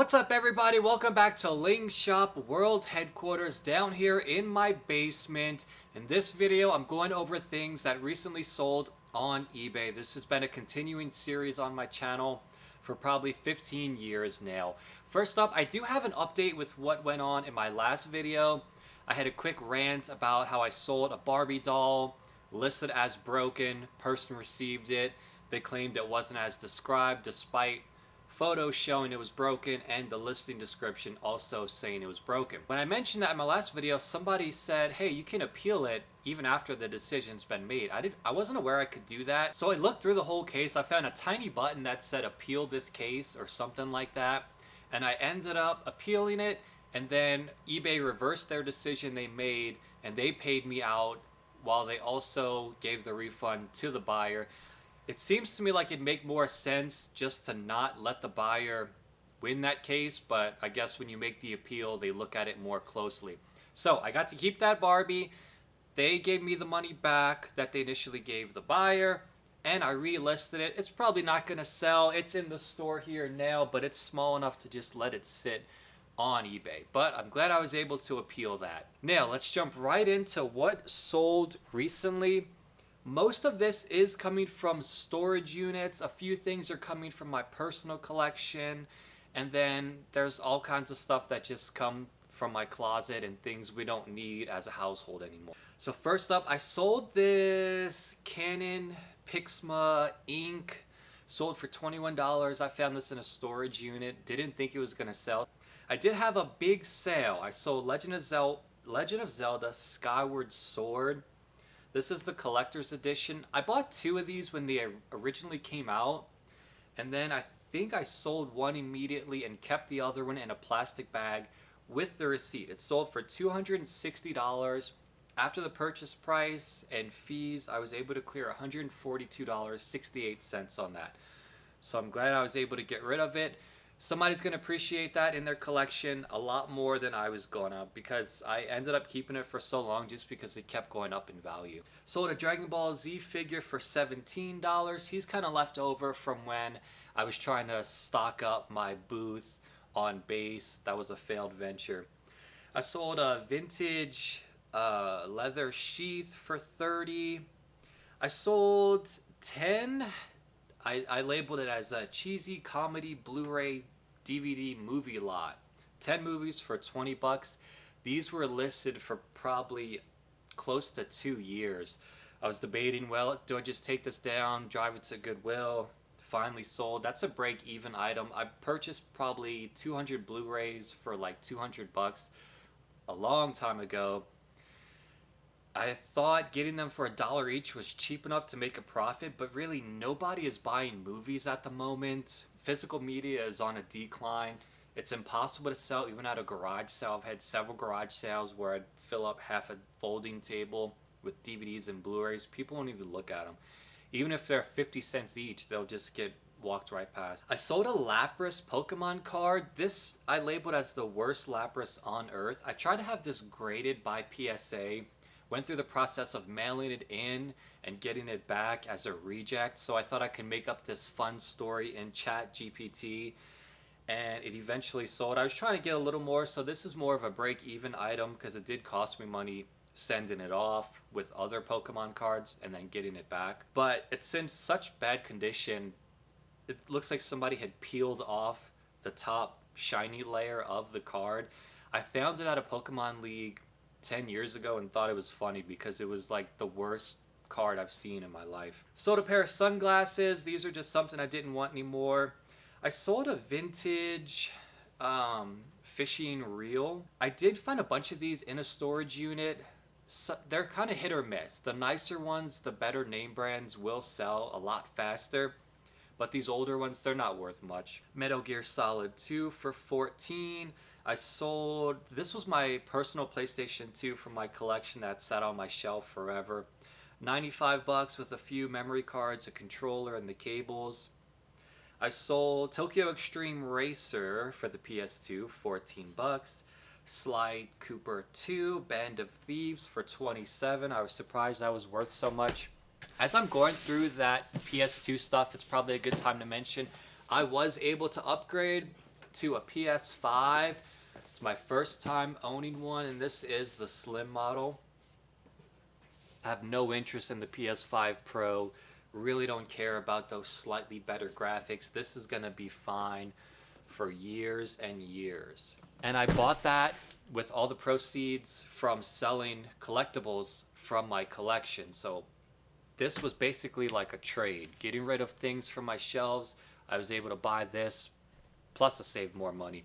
What's up, everybody? Welcome back to Ling Shop World Headquarters down here in my basement. In this video, I'm going over things that recently sold on eBay. This has been a continuing series on my channel for probably 15 years now. First up, I do have an update with what went on in my last video. I had a quick rant about how I sold a Barbie doll, listed as broken, person received it. They claimed it wasn't as described despite photos showing it was broken and the listing description also saying it was broken. When I mentioned that in my last video, somebody said, hey, you can appeal it even after the decision's been made. I wasn't aware I could do that. So I looked through the whole case. I found a tiny button that said appeal this case or something like that. And I ended up appealing it, and then eBay reversed their decision they made and they paid me out while they also gave the refund to the buyer. It seems to me like it'd make more sense just to not let the buyer win that case, but I guess when you make the appeal, they look at it more closely. So I got to keep that Barbie. They gave me the money back that they initially gave the buyer, and I relisted it. It's probably not going to sell. It's in the store here now, but it's small enough to just let it sit on eBay. But I'm glad I was able to appeal that. Now, let's jump right into what sold recently. Most of this is coming from storage units. A few things are coming from my personal collection. And then there's all kinds of stuff that just come from my closet and things we don't need as a household anymore. So first up, I sold this Canon Pixma ink. Sold for $21. I found this in a storage unit. Didn't think it was going to sell. I did have a big sale. I sold Legend of Zelda Skyward Sword. This is the collector's edition. I bought two of these when they originally came out, and then I think I sold one immediately and kept the other one in a plastic bag with the receipt. It sold for $260. After the purchase price and fees, I was able to clear $142.68 on that. So I'm glad I was able to get rid of it. Somebody's going to appreciate that in their collection a lot more than I was gonna, because I ended up keeping it for so long just because it kept going up in value. Sold a Dragon Ball Z figure for $17. He's kind of left over from when I was trying to stock up my booth on base. That was a failed venture. I sold a vintage leather sheath for $30. I sold 10. I labeled it as a cheesy comedy Blu-ray DVD movie lot. 10 movies for $20. These were listed for probably close to 2 years. I was debating, well, do I just take this down, drive it to Goodwill? Finally sold. That's a break-even item. I purchased probably 200 Blu-rays for like $200 a long time ago. I thought getting them for $1 each was cheap enough to make a profit, but really nobody is buying movies at the moment. Physical media is on a decline. It's impossible to sell even at a garage sale. I've had several garage sales where I'd fill up half a folding table with DVDs and Blu-rays. People won't even look at them. Even if they're 50 cents each, they'll just get walked right past. I sold a Lapras Pokemon card. This I labeled as the worst Lapras on earth. I tried to have this graded by PSA. Went through the process of mailing it in and getting it back as a reject, so I thought I could make up this fun story in ChatGPT, and it eventually sold. I was trying to get a little more, so this is more of a break-even item because it did cost me money sending it off with other Pokemon cards and then getting it back. But it's in such bad condition, it looks like somebody had peeled off the top shiny layer of the card. I found it at a Pokemon League 10 years ago and thought it was funny because it was like the worst card I've seen in my life. Sold a pair of sunglasses. These are just something I didn't want anymore. I sold a vintage fishing reel. I did find a bunch of these in a storage unit. So they're kind of hit or miss. The nicer ones, the better name brands, will sell a lot faster, but these older ones, they're not worth much. Metal Gear Solid 2 for $14. I sold, this was my personal PlayStation 2 from my collection that sat on my shelf forever. $95 with a few memory cards, a controller, and the cables. I sold Tokyo Extreme Racer for the PS2, $14. Sly Cooper 2, Band of Thieves for $27. I was surprised that was worth so much. As I'm going through that PS2 stuff, it's probably a good time to mention I was able to upgrade to a PS5. It's my first time owning one, and this is the slim model. I have no interest in the PS5 Pro. Really don't care about those slightly better graphics. This is gonna be fine for years and years. And I bought that with all the proceeds from selling collectibles from my collection. So this was basically like a trade. Getting rid of things from my shelves, I was able to buy this, plus I saved more money.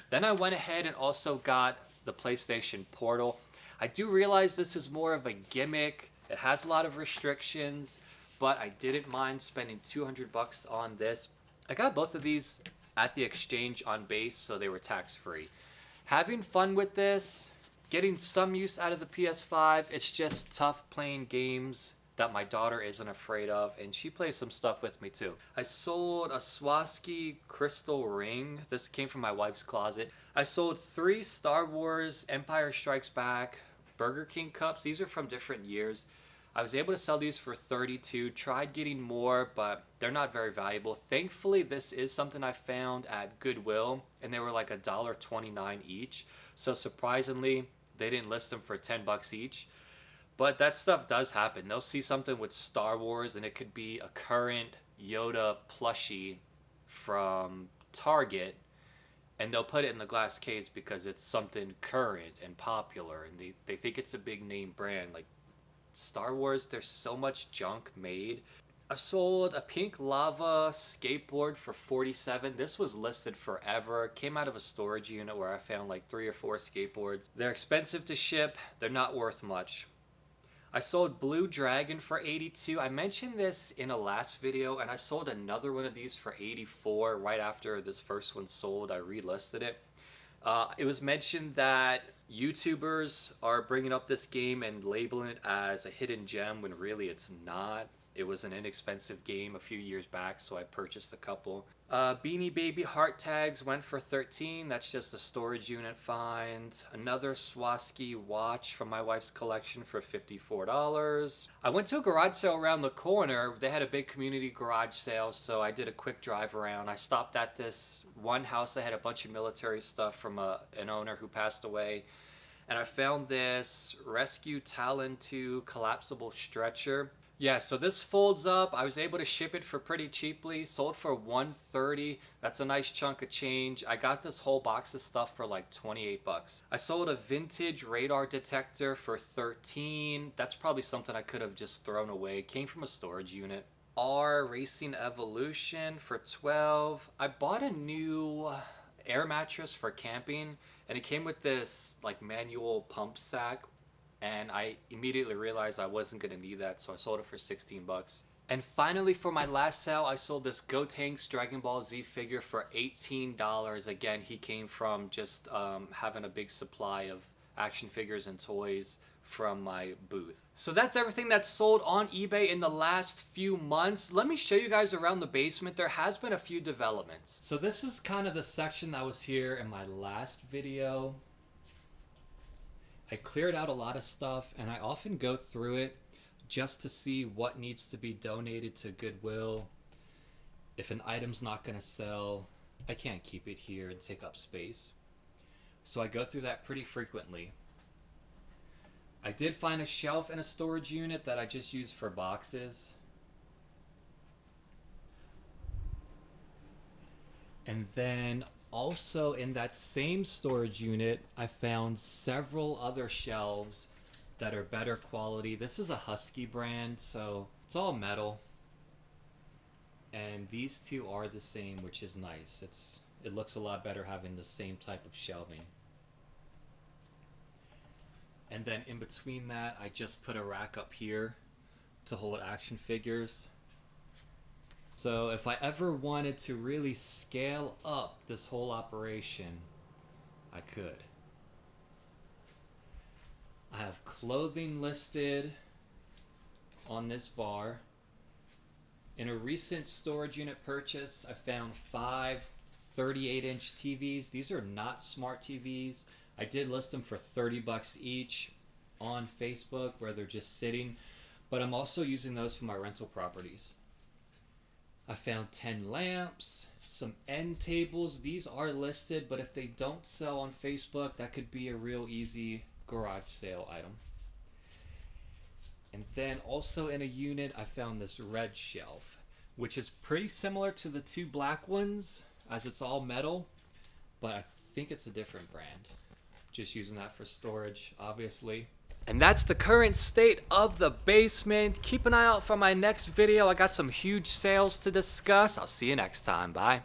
Then I went ahead and also got the PlayStation Portal. I do realize this is more of a gimmick. It has a lot of restrictions, but I didn't mind spending $200 on this. I got both of these at the exchange on base, so they were tax-free. Having fun with this, getting some use out of the PS5. It's just tough playing games that my daughter isn't afraid of, and she plays some stuff with me too. I sold a Swarovski crystal ring. This came from my wife's closet. I sold 3 Star Wars Empire Strikes Back Burger King cups. These are from different years. I was able to sell these for $32. Tried getting more, but they're not very valuable. Thankfully, this is something I found at Goodwill, and they were like $1.29 each. So surprisingly, they didn't list them for $10 each. But that stuff does happen. They'll see something with Star Wars, and it could be a current Yoda plushie from Target, and they'll put it in the glass case because it's something current and popular, and they think it's a big name brand. Like Star Wars, there's so much junk made. I sold a pink lava skateboard for $47. This was listed forever. It came out of a storage unit where I found like 3 or 4 skateboards. They're expensive to ship. They're not worth much. I sold Blue Dragon for $82. I mentioned this in a last video, and I sold another one of these for $84. Right after this first one sold, I relisted it. It was mentioned that YouTubers are bringing up this game and labeling it as a hidden gem when really it's not. It was an inexpensive game a few years back, so I purchased a couple. Beanie Baby heart tags went for $13. That's just a storage unit find. Another Swarovski watch from my wife's collection for $54. I went to a garage sale around the corner. They had a big community garage sale, so I did a quick drive around. I stopped at this one house that had a bunch of military stuff from an owner who passed away. And I found this Rescue Talon 2 collapsible stretcher. Yeah, so this folds up. I was able to ship it for pretty cheaply. Sold for $130. That's a nice chunk of change. I got this whole box of stuff for like $28. I sold a vintage radar detector for $13. That's probably something I could have just thrown away. It came from a storage unit. R Racing Evolution for $12. I bought a new air mattress for camping, and it came with this like manual pump sack. And I immediately realized I wasn't going to need that, so I sold it for $16. And finally, for my last sale, I sold this Gotenks Dragon Ball Z figure for $18. Again, he came from just having a big supply of action figures and toys from my booth. So that's everything that's sold on eBay in the last few months. Let me show you guys around the basement. There has been a few developments. So this is kind of the section that was here in my last video. I cleared out a lot of stuff, and I often go through it just to see what needs to be donated to Goodwill. If an item's not going to sell, I can't keep it here and take up space. So I go through that pretty frequently. I did find a shelf and a storage unit that I just use for boxes. And then also in that same storage unit, I found several other shelves that are better quality. This is a Husky brand, so it's all metal. And these two are the same, which is nice. It looks a lot better having the same type of shelving. And then in between that, I just put a rack up here to hold action figures. So if I ever wanted to really scale up this whole operation, I could. I have clothing listed on this bar. In a recent storage unit purchase, I found 5 38-inch TVs. These are not smart TVs. I did list them for $30 each on Facebook where they're just sitting, but I'm also using those for my rental properties. I found 10 lamps, some end tables. These are listed, but if they don't sell on Facebook, that could be a real easy garage sale item. And then also in a unit, I found this red shelf, which is pretty similar to the two black ones, as it's all metal, but I think it's a different brand. Just using that for storage, obviously. And that's the current state of the basement. Keep an eye out for my next video. I got some huge sales to discuss. I'll see you next time. Bye.